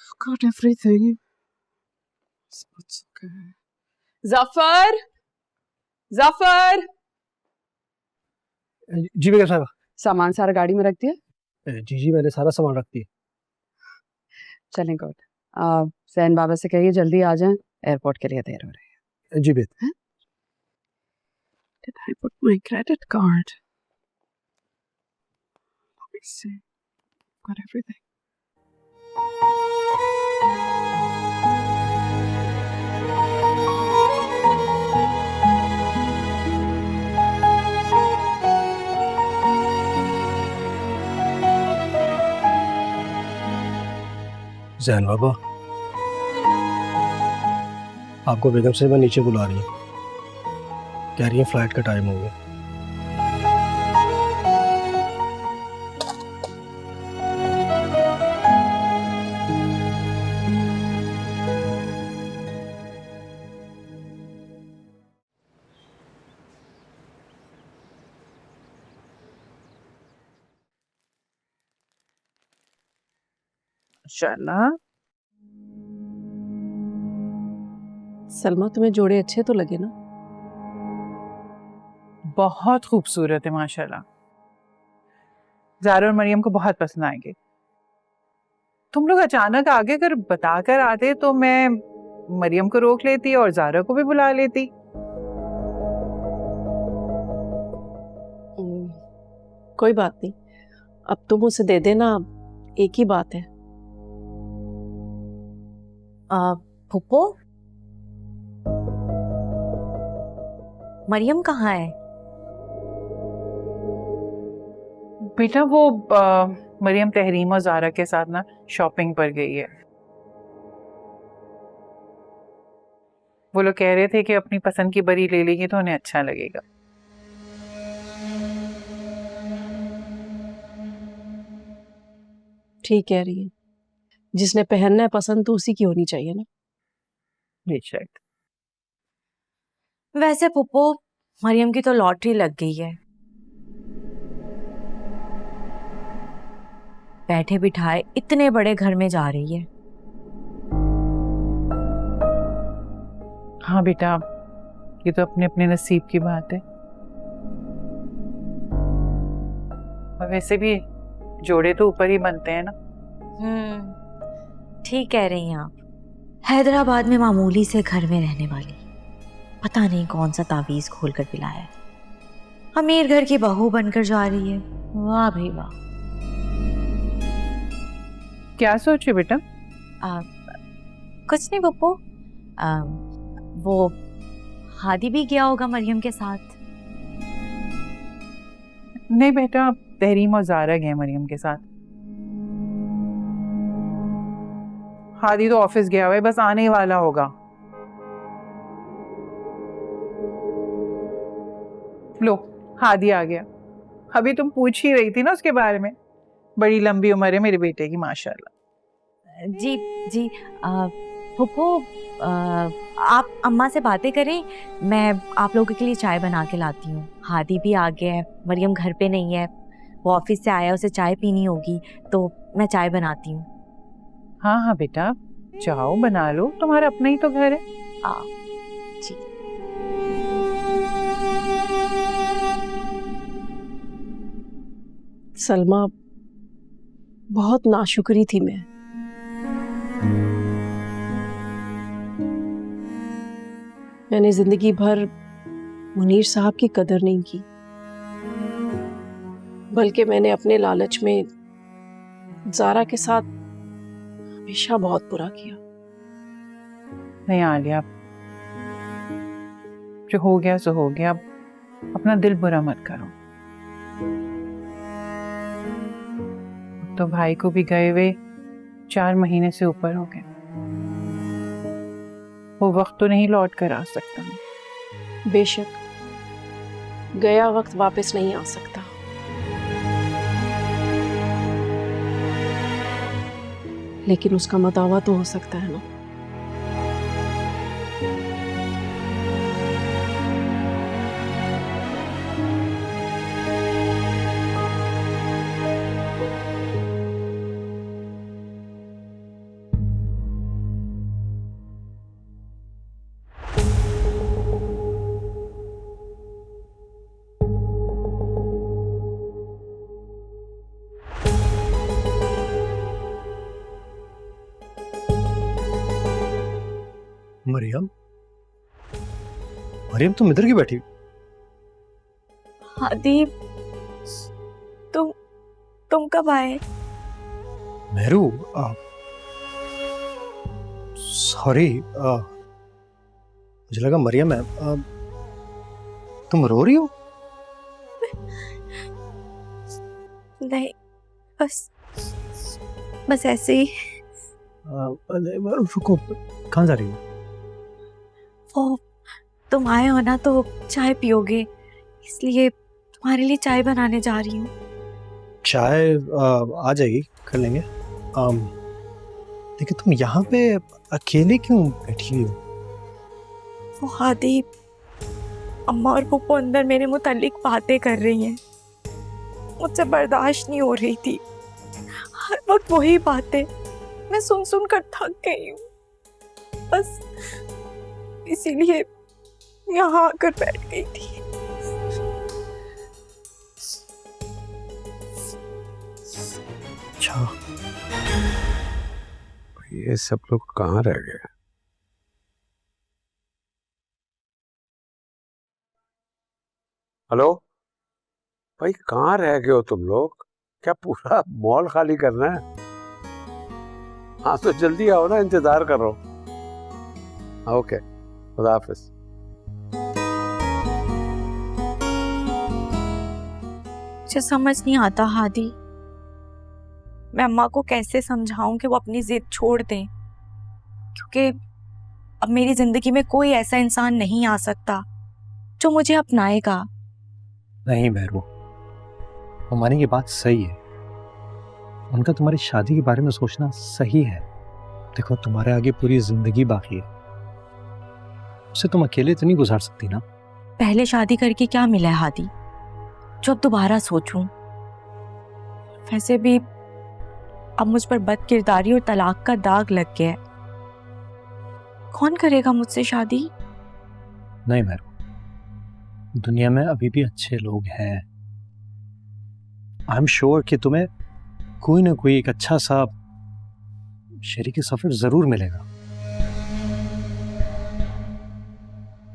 Got everything. It's okay. Zafar! Zafar! जी बेगम साहब। सामान सारा गाड़ी में रख दिया? जी मैंने सारा सामान रख दिया। चलें गुड। सैन बाबा से कहिए जल्दी आ जाएं, एयरपोर्ट के लिए देर हो रही है। जी बेटा। Did I put my credit card? Let me see. Got everything. Jain बाबा, आपको बेगम साहब नीचे बुला रही है, कह रही है फ्लाइट का टाइम हो गया। चला सलमा, तुम्हें जोड़े अच्छे तो लगे ना? बहुत खूबसूरत है माशाल्लाह। ज़ारा और मरियम को बहुत पसंद आएंगे। तुम लोग अचानक आगे अगर बताकर आते तो मैं मरियम को रोक लेती और ज़ारा को भी बुला लेती। कोई बात नहीं, अब तुम उसे दे देना, एक ही बात है। फुप्पो, मरियम कहाँ है? बेटा वो मरियम तहरीम और ज़ारा के साथ ना शॉपिंग पर गई है। वो लोग कह रहे थे कि अपनी पसंद की बरी ले लेगी तो उन्हें अच्छा लगेगा। ठीक कह रही है, जिसने पहनना है पसंद तो उसी की होनी चाहिए ना। बेशक। वैसे फुप्पो, मरियम की तो लॉटरी लग गई है। बैठे बिठाए इतने बड़े घर में जा रही है। हाँ बेटा, ये तो अपने अपने नसीब की बात है। और वैसे भी जोड़े तो ऊपर ही बनते हैं ना। ठीक कह रही हैं आप। हैदराबाद में मामूली से घर में रहने वाली, पता नहीं कौन सा तावीज खोल कर पिलाया है, अमीर घर की बहू बनकर जा रही है। वाह भाई वाह। क्या सोचे बेटा? कुछ नहीं पप्पू, वो हादी भी गया होगा मरियम के साथ। नहीं बेटा, तहरीम और ज़ारा गए मरियम के साथ। हादी तो ऑफिस गया हुआ है, बस आने ही वाला होगा। लो, हादी आ गया। अभी तुम पूछ ही रही थी ना उसके बारे में। बड़ी लंबी उम्र है मेरे बेटे की माशाल्लाह। जी जी, फुप्पो, आप अम्मा से बातें करें, मैं आप लोगों के लिए चाय बना के लाती हूँ। हादी भी आ गया है, मरियम घर पे नहीं है, वो ऑफिस से आया, उसे चाय पीनी होगी, तो मैं चाय बनाती हूँ। हाँ हाँ बेटा, जाओ बना लो, तुम्हारा अपना ही तो घर है। जी। सलमा, बहुत नाशुक्री थी मैं। मैंने जिंदगी भर मुनीर साहब की कदर नहीं की, बल्कि मैंने अपने लालच में ज़ारा के साथ हमेशा बहुत बुरा किया। नहीं आलिया, जो हो गया सो हो गया, अब अपना दिल बुरा मत करो। तो भाई को भी गए हुए 4 महीने से ऊपर हो गए। वो वक्त तो नहीं लौट कर आ सकता। बेशक, गया वक्त वापस नहीं आ सकता, लेकिन उसका मदावा तो हो सकता है ना। मरियम, मरियम तुम इधर क्यों बैठी? हादी, तुम कब आए? मेहरू, सॉरी, मुझे लगा मरियम है। तुम रो रही हो? नहीं, बस ऐसे ही। रुको, कहाँ जा रही हो? वो तुम आए हो ना तो चाय पियोगे, इसलिए तुम्हारे लिए चाय बनाने जा रही हूँ। चाय आ जाएगी, कर लेंगे। लेकिन तुम यहाँ पे अकेले क्यों बैठी हुई हो? वो हादी, अम्मा और पुप्पो अंदर मेरे मुतालिक बातें कर रही हैं। मुझसे बर्दाश्त नहीं हो रही थी, हर वक्त वही बातें मैं सुन सुन कर थक गई हूँ। बस इसीलिए यहाँ आकर बैठ गई थी। अच्छा, ये सब लोग कहाँ रह गए? हेलो भाई, कहाँ रह गए हो तुम लोग? क्या पूरा मॉल खाली करना है? हाँ तो जल्दी आओ ना, इंतजार कर रहा हूँ। ओके, खुदा हाफिज। मुझे समझ नहीं आता हादी, मैं अम्मा को कैसे समझाऊं कि वो अपनी जिद छोड़ दें, क्योंकि अब मेरी जिंदगी में कोई ऐसा इंसान नहीं आ सकता जो मुझे अपनाएगा। नहीं मेहरू, हमारी ये बात सही है। उनका तुम्हारी शादी के बारे में सोचना सही है। देखो, तुम्हारे आगे पूरी जिंदगी बाकी है, उसे तुम अकेले तो नहीं गुजार सकती ना। पहले शादी करके क्या मिला है हादी जो अब दोबारा सोचूं? वैसे भी अब मुझ पर बद किरदारी और तलाक का दाग लग गया है। कौन करेगा मुझसे शादी? नहीं मेहरू, दुनिया में अभी भी अच्छे लोग हैं। आई एम श्योर कि तुम्हें कोई ना कोई एक अच्छा सा शरीके सफर जरूर मिलेगा।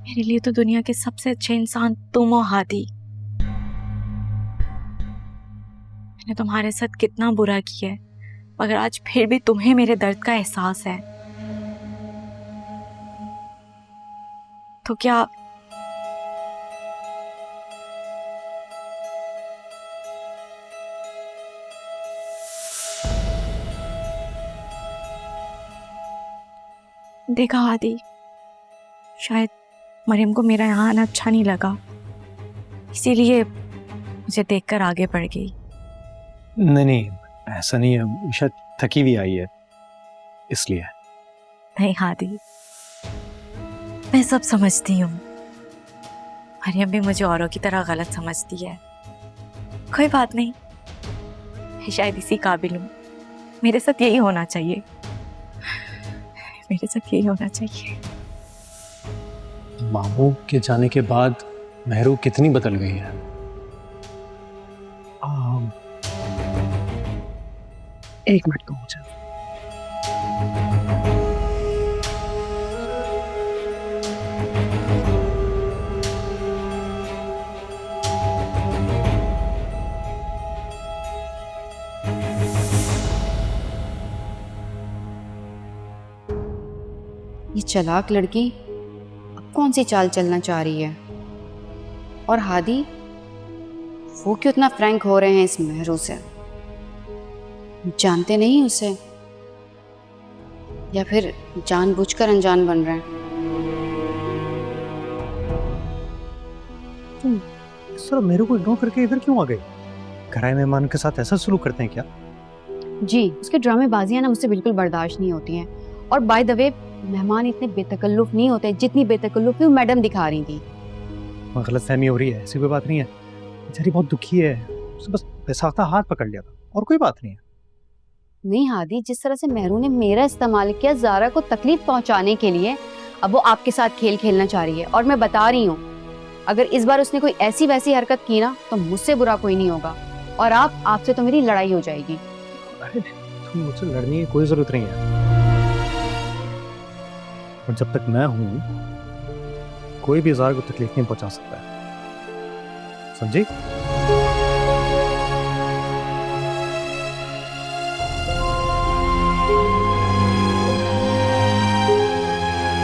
मेरे लिए तो दुनिया के सबसे अच्छे इंसान तुम हो हादी। मैंने तुम्हारे साथ कितना बुरा किया है, मगर आज फिर भी तुम्हें मेरे दर्द का एहसास है। तो क्या देखा हादी, शायद मरियम को मेरा यहाँ आना अच्छा नहीं लगा, इसीलिए मुझे देखकर आगे बढ़ गई। नहीं, ऐसा नहीं है, शायद थकी हुई आई है इसलिए। नहीं हादी, मैं सब समझती हूँ। मरियम भी मुझे औरों की तरह गलत समझती है। कोई बात नहीं, मैं शायद इसी काबिल हूँ। मेरे साथ यही होना चाहिए, मेरे साथ यही होना चाहिए। मामू के जाने के बाद मेहरू कितनी बदल गई है। एक मिनट दो मुझे। ये चालाक लड़की अब कौन सी चाल चलना चाह रही है? और हादी, वो क्यों इतना फ्रैंक हो रहे हैं इस मेहरू से? जानते नहीं उसे, या फिर जानबूझकर अनजान बन रहे हैं? तुम इस तरह मेरे को इग्नोर करके इधर क्यों आ गए? घराए मेहमान के साथ ऐसा सलूक करते हैं क्या? जी, उसके ड्रामेबाजियां ना मुझसे बिल्कुल बर्दाश्त नहीं होती हैं। और बाय द वे, मेहमान इतने बेतकल्लुफ नहीं होते जितनी बेतकल्लुफी वो मैडम दिखा रही थी। गलत फहमी हो रही है, ऐसी कोई बात नहीं है। बेचारी बहुत दुखी है, उसे बस बेसाख्ता हाथ पकड़ लिया था, और कोई बात नहीं है। नहीं हादी, जिस तरह से मेहरू ने मेरा इस्तेमाल किया ज़ारा को तकलीफ पहुंचाने के लिए, अब वो आपके साथ खेल खेलना चाह रही है। और मैं बता रही हूँ, अगर इस बार उसने कोई ऐसी वैसी हरकत की ना तो मुझसे बुरा कोई नहीं होगा, और आपसे तो मेरी लड़ाई हो जाएगी। अरे तुम मुझसे लड़ने की कोई जरूरत नहीं है। और जब तक मैं हूं कोई भी ज़ारा को तकलीफ नहीं पहुंचा सकता है, समझी?